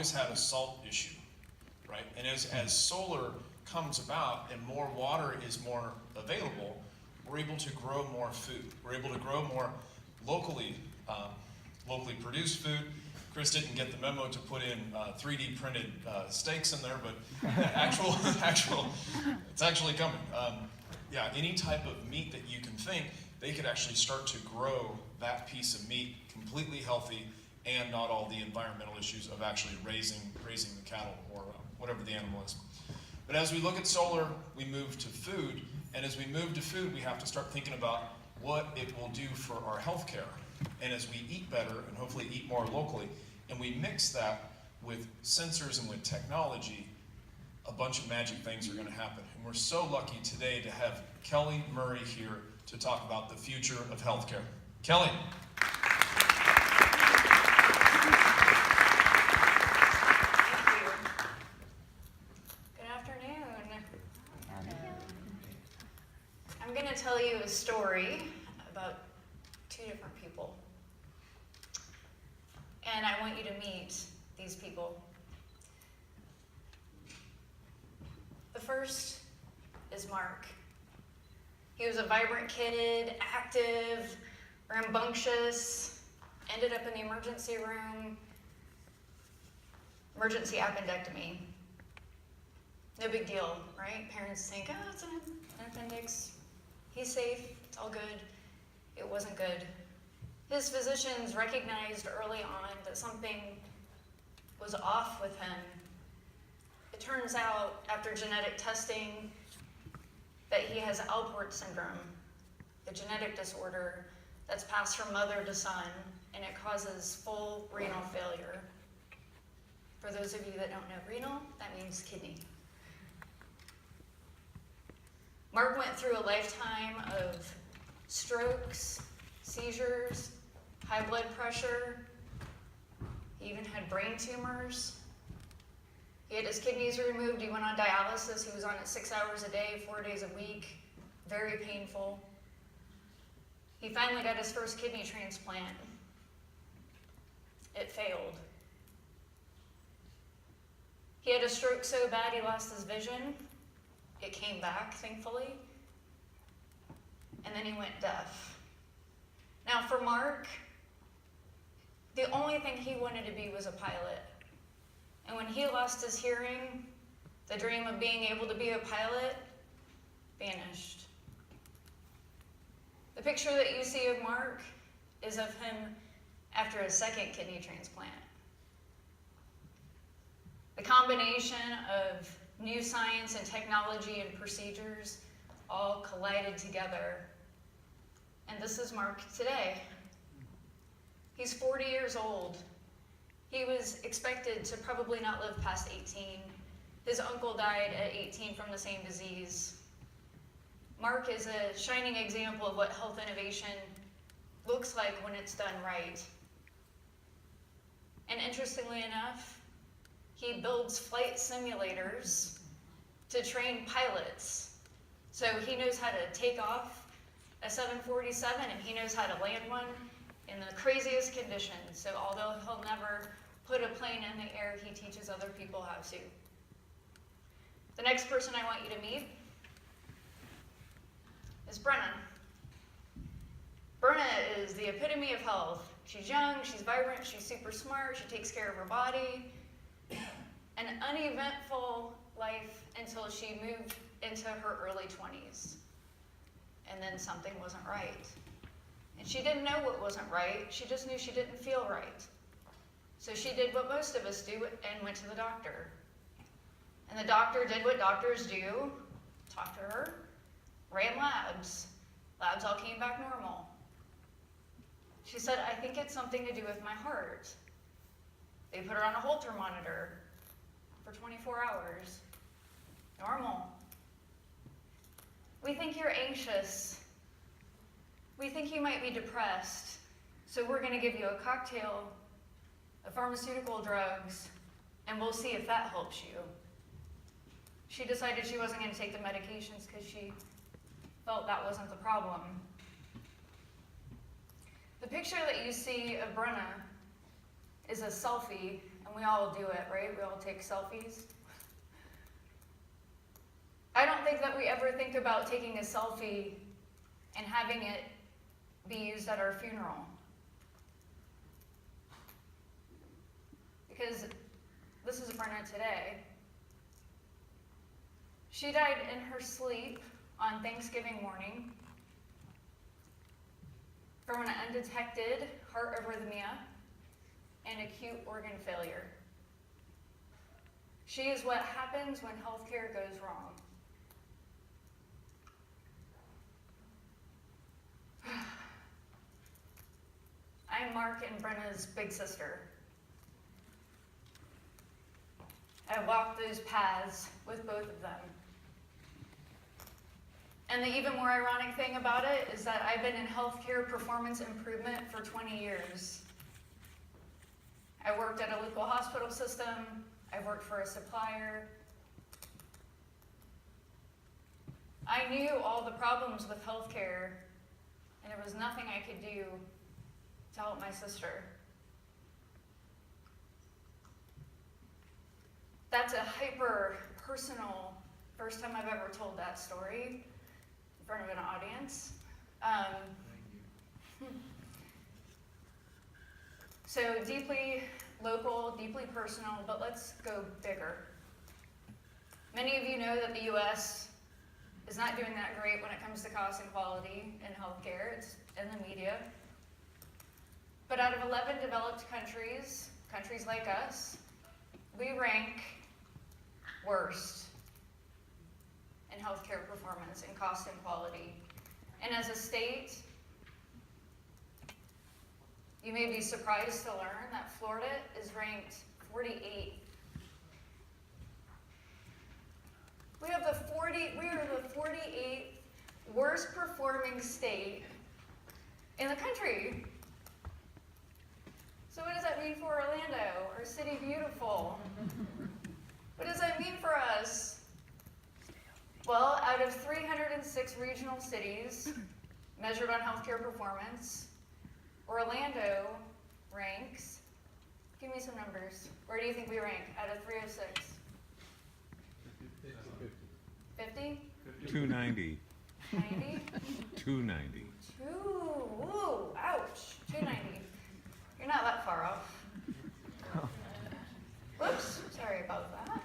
always had a salt issue, right? And as solar comes about and more water is more available, we're able to grow more food. We're able to grow more locally produced food. Chris didn't get the memo to put in 3D printed steaks in there, but it's actually coming. Yeah, any type of meat that you can think, they could actually start to grow that piece of meat completely healthy and not all the environmental issues of actually raising the cattle or whatever the animal is. But as we look at solar, we move to food, and as we move to food, we have to start thinking about what it will do for our healthcare. And as we eat better and hopefully eat more locally, and we mix that with sensors and with technology, a bunch of magic things are going to happen. And we're so lucky today to have Kelli Murray here to talk about the future of healthcare. Kelli. I'm going to tell you a story about two different people. And I want you to meet these people. The first is Mark. He was a vibrant kid, active, rambunctious, ended up in the emergency room, emergency appendectomy. No big deal, right? Parents think, oh, it's an appendix. He's safe, it's all good. It wasn't good. His physicians recognized early on that something was off with him. It turns out, after genetic testing, that he has Alport syndrome, a genetic disorder that's passed from mother to son, and it causes full renal failure. For those of you that don't know renal, that means kidney. Mark went through a lifetime of strokes, seizures, high blood pressure. He even had brain tumors. He had his kidneys removed. He went on dialysis. He was on it 6 hours a day, 4 days a week. Very painful. He finally got his first kidney transplant. It failed. He had a stroke so bad he lost his vision. It came back, thankfully. And then he went deaf. Now for Mark, the only thing he wanted to be was a pilot. And when he lost his hearing, the dream of being able to be a pilot vanished. The picture that you see of Mark is of him after a second kidney transplant. The combination of new science and technology and procedures all collided together. And this is Mark today. He's 40 years old. He was expected to probably not live past 18. His uncle died at 18 from the same disease. Mark is a shining example of what health innovation looks like when it's done right. And interestingly enough, he builds flight simulators to train pilots. So he knows how to take off a 747 and he knows how to land one in the craziest conditions. So although he'll never put a plane in the air, he teaches other people how to. The next person I want you to meet is Brennan. Brennan is the epitome of health. She's young, she's vibrant, she's super smart, she takes care of her body. An uneventful life until she moved into her early 20s. And then something wasn't right. And she didn't know what wasn't right, she just knew she didn't feel right. So she did what most of us do and went to the doctor. And the doctor did what doctors do, talked to her, ran labs. Labs all came back normal. She said, I think it's something to do with my heart. They put her on a Holter monitor for 24 hours. Normal. We think you're anxious. We think you might be depressed. So we're going to give you a cocktail of pharmaceutical drugs, and we'll see if that helps you. She decided she wasn't going to take the medications because she felt that wasn't the problem. The picture that you see of Brenna is a selfie and we all do it, right? We all take selfies. I don't think that we ever think about taking a selfie and having it be used at our funeral. Because this is Brennan today. She died in her sleep on Thanksgiving morning from an undetected heart arrhythmia and acute organ failure. She is what happens when healthcare goes wrong. I'm Mark and Brenna's big sister. I walked those paths with both of them. And the even more ironic thing about it is that I've been in healthcare performance improvement for 20 years. I worked at a local hospital system. I worked for a supplier. I knew all the problems with healthcare, and there was nothing I could do to help my sister. That's a hyper-personal, first time I've ever told that story in front of an audience. So deeply local, deeply personal, but let's go bigger. Many of you know that the US is not doing that great when it comes to cost and quality in healthcare. It's in the media. But out of 11 developed countries, countries like us, we rank worst in healthcare performance and cost and quality. And as a state, you may be surprised to learn that Florida is ranked 48th. We are the 48th worst performing state in the country. So what does that mean for Orlando, our city beautiful? What does that mean for us? Well, out of 306 regional cities measured on healthcare performance, Orlando ranks, give me some numbers. Where do you think we rank out of 306? 50? 290. 90? 290. Ooh, ouch, 290. You're not that far off. Whoops, sorry about that.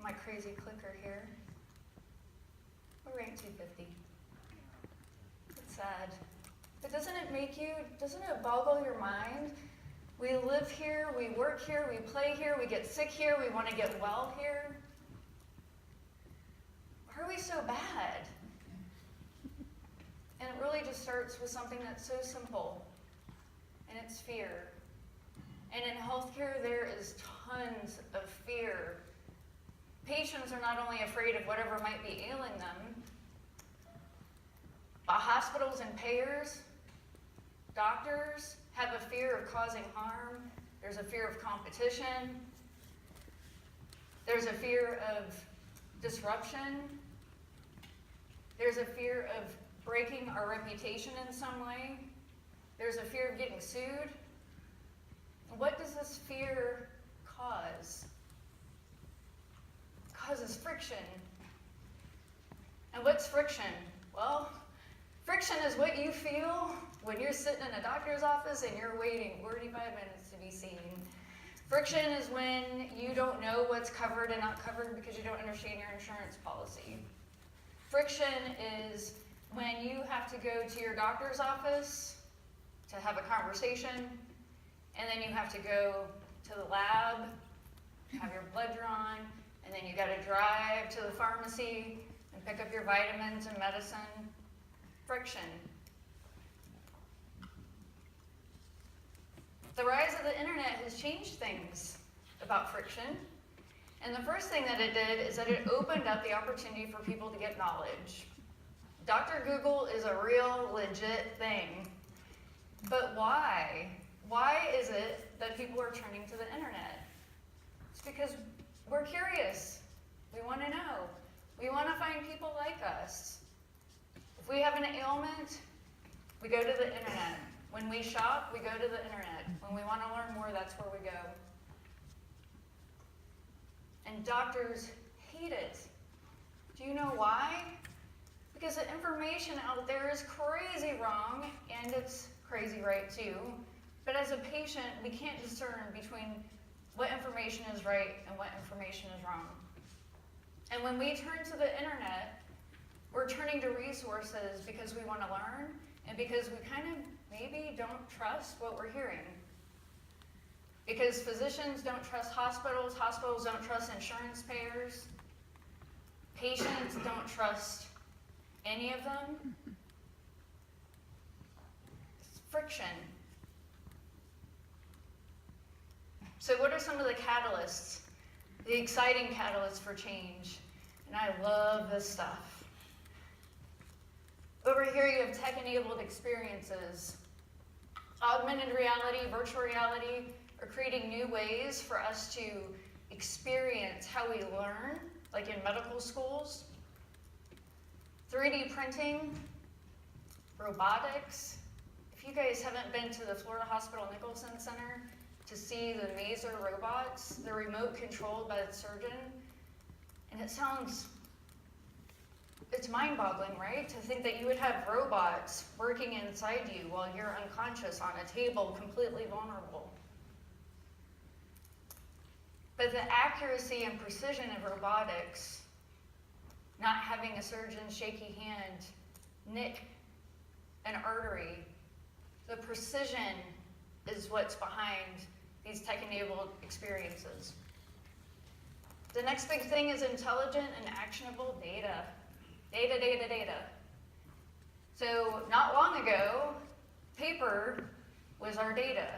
My crazy clicker here. We're ranked 250. It's sad. But doesn't it boggle your mind? We live here, we work here, we play here, we get sick here, we want to get well here. Why are we so bad? And it really just starts with something that's so simple, and it's fear. And in healthcare, there is tons of fear. Patients are not only afraid of whatever might be ailing them, but hospitals and payers, doctors have a fear of causing harm. There's a fear of competition. There's a fear of disruption. There's a fear of breaking our reputation in some way. There's a fear of getting sued. What does this fear cause? It causes friction. And what's friction? Well, friction is what you feel when you're sitting in a doctor's office and you're waiting 45 minutes to be seen. Friction is when you don't know what's covered and not covered because you don't understand your insurance policy. Friction is when you have to go to your doctor's office to have a conversation, and then you have to go to the lab, have your blood drawn, and then you got to drive to the pharmacy and pick up your vitamins and medicine. Friction. The rise of the internet has changed things about friction. And the first thing that it did is that it opened up the opportunity for people to get knowledge. Dr. Google is a real, legit thing. But why? Why is it that people are turning to the internet? It's because we're curious. We want to know. We want to find people like us. If we have an ailment, we go to the internet. When we shop, we go to the internet. When we want to learn more, that's where we go. And doctors hate it. Do you know why? Because the information out there is crazy wrong, and it's crazy right too. But as a patient, we can't discern between what information is right and what information is wrong. And when we turn to the internet, we're turning to resources because we want to learn and because we kind of maybe don't trust what we're hearing. Because physicians don't trust hospitals, hospitals don't trust insurance payers, patients don't trust any of them. It's friction. So what are some of the catalysts, the exciting catalysts for change? And I love this stuff. Over here you have tech-enabled experiences. Augmented reality, virtual reality are creating new ways for us to experience how we learn, like in medical schools. 3D printing, robotics. If you guys haven't been to the Florida Hospital Nicholson Center to see the Mazer robots, they're remote controlled by the surgeon, and it's mind-boggling, right? To think that you would have robots working inside you while you're unconscious on a table, completely vulnerable. But the accuracy and precision of robotics, not having a surgeon's shaky hand nick an artery, the precision is what's behind these tech-enabled experiences. The next big thing is intelligent and actionable data. Data, data, data. So not long ago, paper was our data,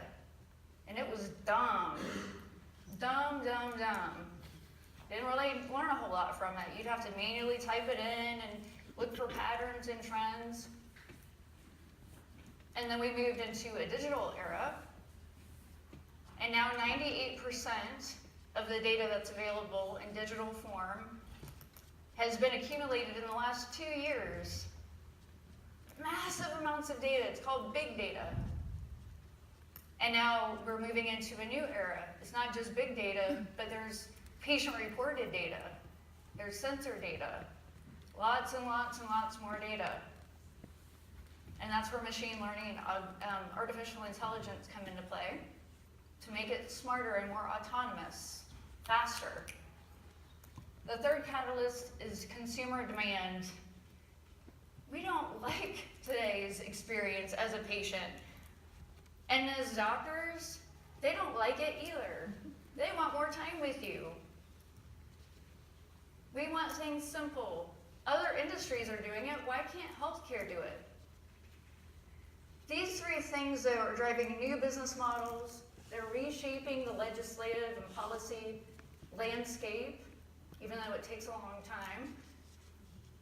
and it was dumb. Dumb, dumb, dumb. Didn't really learn a whole lot from it. You'd have to manually type it in and look for patterns and trends. And then we moved into a digital era, and now 98% of the data that's available in digital form has been accumulated in the last 2 years. Massive amounts of data. It's called big data. And now we're moving into a new era. It's not just big data, but there's patient-reported data. There's sensor data. Lots and lots and lots more data. And that's where machine learning and artificial intelligence come into play to make it smarter and more autonomous, faster. The third catalyst is consumer demand. We don't like today's experience as a patient. And as doctors, they don't like it either. They want more time with you. We want things simple. Other industries are doing it. Why can't healthcare do it? These three things that are driving new business models, they're reshaping the legislative and policy landscape, even though it takes a long time.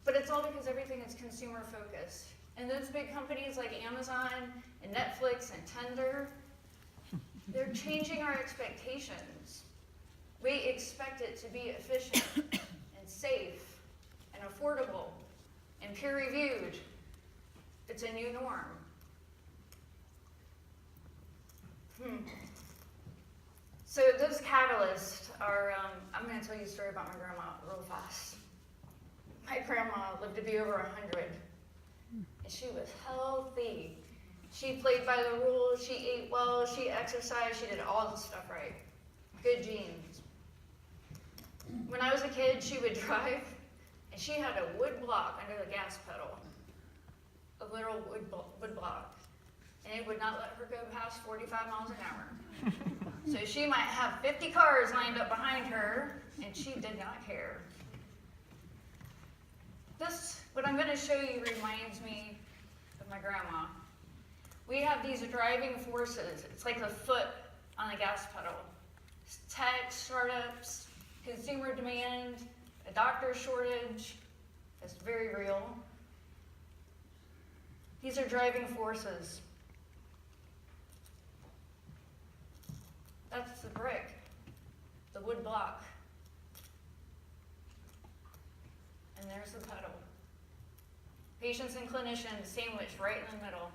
But it's all because everything is consumer focused. And those big companies like Amazon and Netflix and Tinder, they're changing our expectations. We expect it to be efficient and safe and affordable and peer-reviewed. It's a new norm. So those catalysts are, I'm going to tell you a story about my grandma real fast. My grandma lived to be over 100, and she was healthy. She played by the rules, she ate well, she exercised, she did all the stuff right. Good genes. When I was a kid, she would drive, and she had a wood block under the gas pedal. A literal wood block. And it would not let her go past 45 miles an hour. So she might have 50 cars lined up behind her, and she did not care. This, what I'm going to show you, reminds me of my grandma. We have these driving forces. It's like the foot on the gas pedal. Tech, startups, consumer demand, a doctor shortage. It's very real. These are driving forces. That's the brick, the wood block. And there's the pedal. Patients and clinicians sandwiched right in the middle.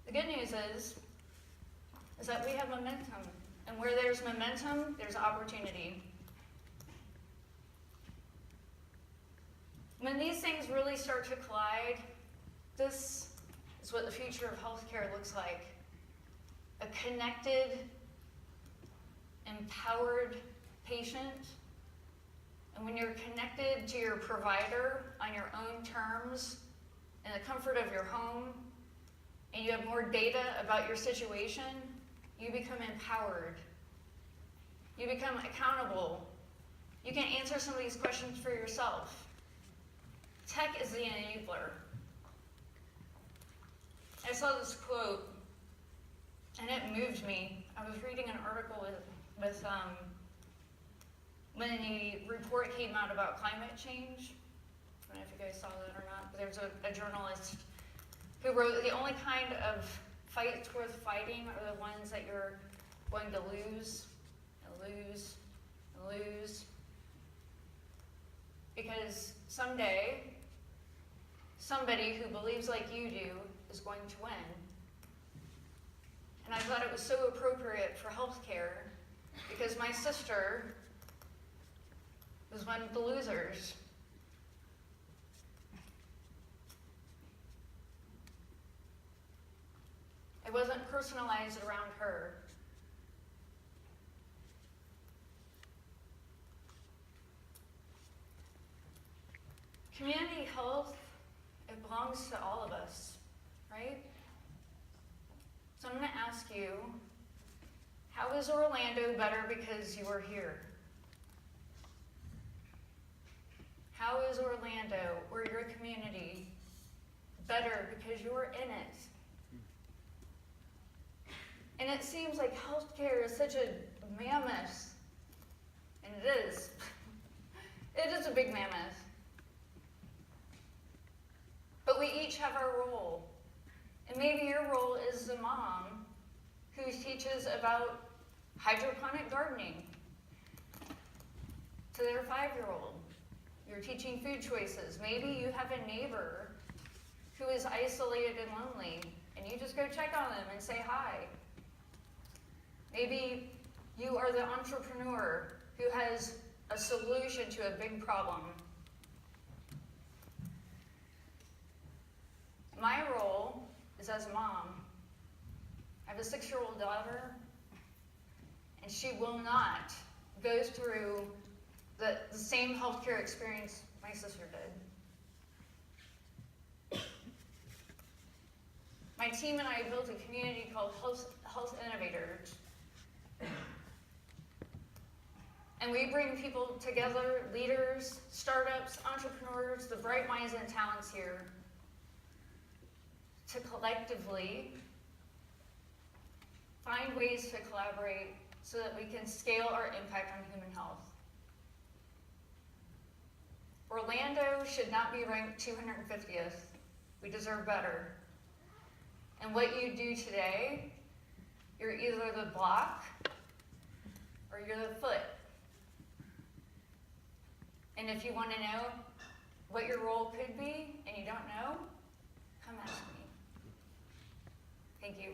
The good news is that we have momentum. And where there's momentum, there's opportunity. When these things really start to collide, this is what the future of healthcare looks like. A connected, empowered patient. And when you're connected to your provider on your own terms, in the comfort of your home, and you have more data about your situation, you become empowered. You become accountable. You can answer some of these questions for yourself. Tech is the enabler. I saw this quote, and it moved me. I was reading an article with when the report came out about climate change. I don't know if you guys saw that or not, but there's a journalist who wrote, the only kind of fights worth fighting are the ones that you're going to lose and lose and lose. Because someday, somebody who believes like you do is going to win. And I thought it was so appropriate for healthcare because my sister was one of the losers. It wasn't personalized around her. Community health, it belongs to all of us, right? So I'm going to ask you, how is Orlando better because you are here? How is Orlando, or your community, better because you're in it? And it seems like healthcare is such a mammoth, and it is. It is a big mammoth. But we each have our role. And maybe your role is the mom who teaches about hydroponic gardening to their 5-year-old. You're teaching food choices. Maybe you have a neighbor who is isolated and lonely, and you just go check on them and say hi. Maybe you are the entrepreneur who has a solution to a big problem. My role is as a mom. I have a 6-year-old daughter, and she will not go through the same healthcare experience my sister did. My team and I built a community called Health Innovators. And we bring people together, leaders, startups, entrepreneurs, the bright minds and talents here, to collectively find ways to collaborate so that we can scale our impact on human health. Orlando should not be ranked 250th. We deserve better. And what you do today, you're either the block or you're the foot. And if you want to know what your role could be and you don't know, come ask me. Thank you.